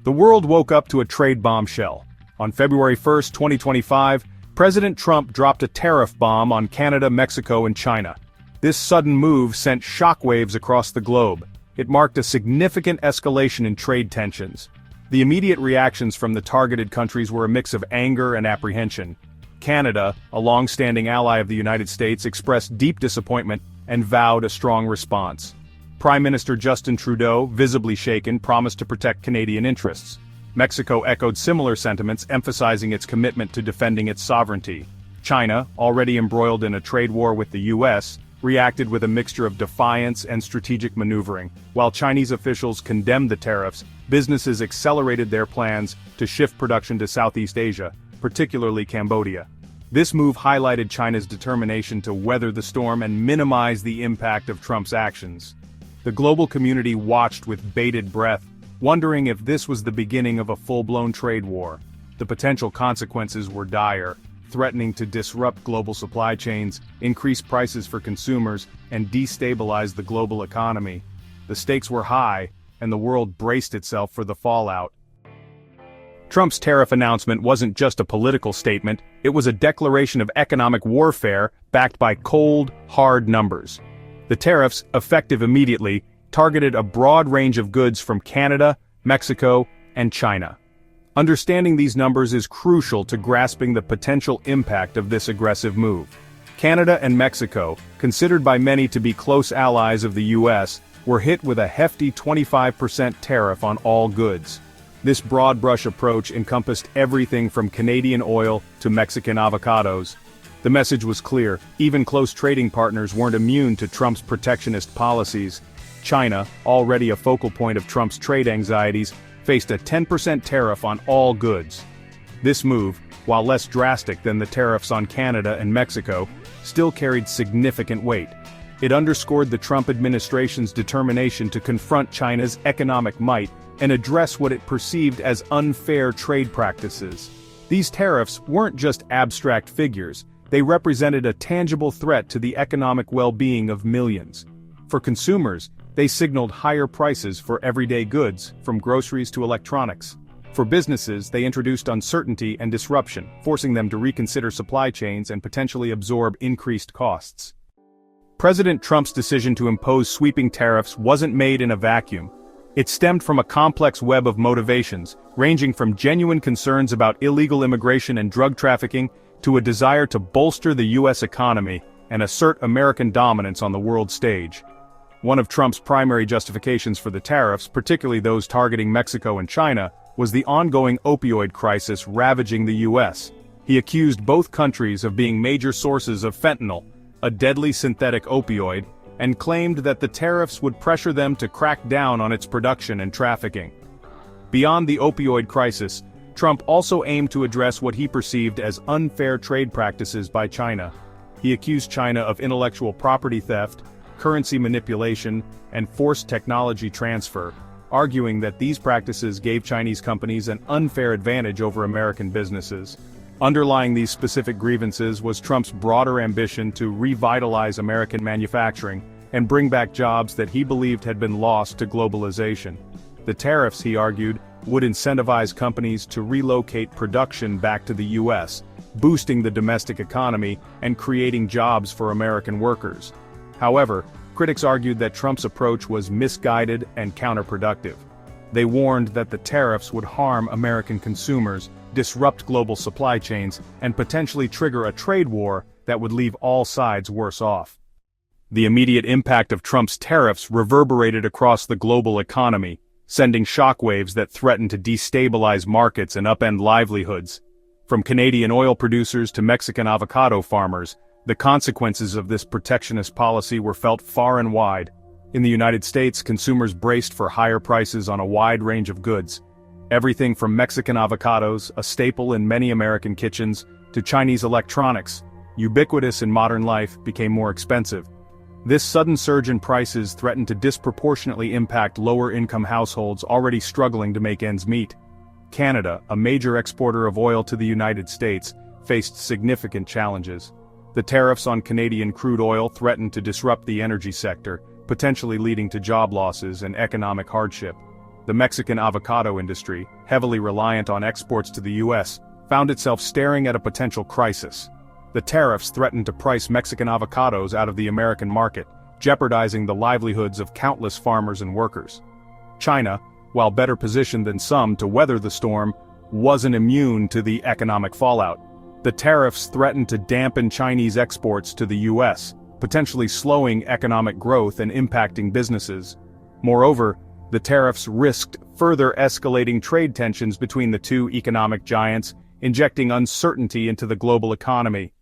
The world woke up to a trade bombshell. On February 1, 2025, President Trump dropped a tariff bomb on Canada, Mexico, and China. This sudden move sent shockwaves across the globe. It marked a significant escalation in trade tensions. The immediate reactions from the targeted countries were a mix of anger and apprehension. Canada, a long-standing ally of the United States, expressed deep disappointment and vowed a strong response. Prime Minister Justin Trudeau, visibly shaken, promised to protect Canadian interests. Mexico echoed similar sentiments, emphasizing its commitment to defending its sovereignty. China, already embroiled in a trade war with the U.S., reacted with a mixture of defiance and strategic maneuvering. While Chinese officials condemned the tariffs, businesses accelerated their plans to shift production to Southeast Asia, particularly Cambodia. This move highlighted China's determination to weather the storm and minimize the impact of Trump's actions. The global community watched with bated breath, wondering if this was the beginning of a full-blown trade war. The potential consequences were dire, threatening to disrupt global supply chains, increase prices for consumers, and destabilize the global economy. The stakes were high, and the world braced itself for the fallout. Trump's tariff announcement wasn't just a political statement, it was a declaration of economic warfare backed by cold, hard numbers. The tariffs, effective immediately, targeted a broad range of goods from Canada, Mexico, and China. Understanding these numbers is crucial to grasping the potential impact of this aggressive move. Canada and Mexico, considered by many to be close allies of the U.S., were hit with a hefty 25% tariff on all goods. This broad-brush approach encompassed everything from Canadian oil to Mexican avocados. The message was clear: even close trading partners weren't immune to Trump's protectionist policies. China, already a focal point of Trump's trade anxieties, faced a 10% tariff on all goods. This move, while less drastic than the tariffs on Canada and Mexico, still carried significant weight. It underscored the Trump administration's determination to confront China's economic might and address what it perceived as unfair trade practices. These tariffs weren't just abstract figures, they represented a tangible threat to the economic well-being of millions. For consumers, they signaled higher prices for everyday goods, from groceries to electronics. For businesses, they introduced uncertainty and disruption, forcing them to reconsider supply chains and potentially absorb increased costs. President Trump's decision to impose sweeping tariffs wasn't made in a vacuum. It stemmed from a complex web of motivations, ranging from genuine concerns about illegal immigration and drug trafficking to a desire to bolster the U.S. economy and assert American dominance on the world stage. One of Trump's primary justifications for the tariffs, particularly those targeting Mexico and China, was the ongoing opioid crisis ravaging the U.S. He accused both countries of being major sources of fentanyl, a deadly synthetic opioid, and claimed that the tariffs would pressure them to crack down on its production and trafficking. Beyond the opioid crisis, Trump also aimed to address what he perceived as unfair trade practices by China. He accused China of intellectual property theft, currency manipulation, and forced technology transfer, arguing that these practices gave Chinese companies an unfair advantage over American businesses. Underlying these specific grievances was Trump's broader ambition to revitalize American manufacturing and bring back jobs that he believed had been lost to globalization. The tariffs, he argued, would incentivize companies to relocate production back to the U.S., boosting the domestic economy and creating jobs for American workers. However, critics argued that Trump's approach was misguided and counterproductive. They warned that the tariffs would harm American consumers, disrupt global supply chains, and potentially trigger a trade war that would leave all sides worse off. The immediate impact of Trump's tariffs reverberated across the global economy, sending shockwaves that threatened to destabilize markets and upend livelihoods. From Canadian oil producers to Mexican avocado farmers, the consequences of this protectionist policy were felt far and wide. In the United States, consumers braced for higher prices on a wide range of goods. Everything from Mexican avocados, a staple in many American kitchens, to Chinese electronics, ubiquitous in modern life, became more expensive. This sudden surge in prices threatened to disproportionately impact lower-income households already struggling to make ends meet. Canada, a major exporter of oil to the United States, faced significant challenges. The tariffs on Canadian crude oil threatened to disrupt the energy sector, potentially leading to job losses and economic hardship. The Mexican avocado industry, heavily reliant on exports to the U.S., found itself staring at a potential crisis. The tariffs threatened to price Mexican avocados out of the American market, jeopardizing the livelihoods of countless farmers and workers. China, while better positioned than some to weather the storm, wasn't immune to the economic fallout. The tariffs threatened to dampen Chinese exports to the U.S., potentially slowing economic growth and impacting businesses. Moreover, the tariffs risked further escalating trade tensions between the two economic giants, injecting uncertainty into the global economy.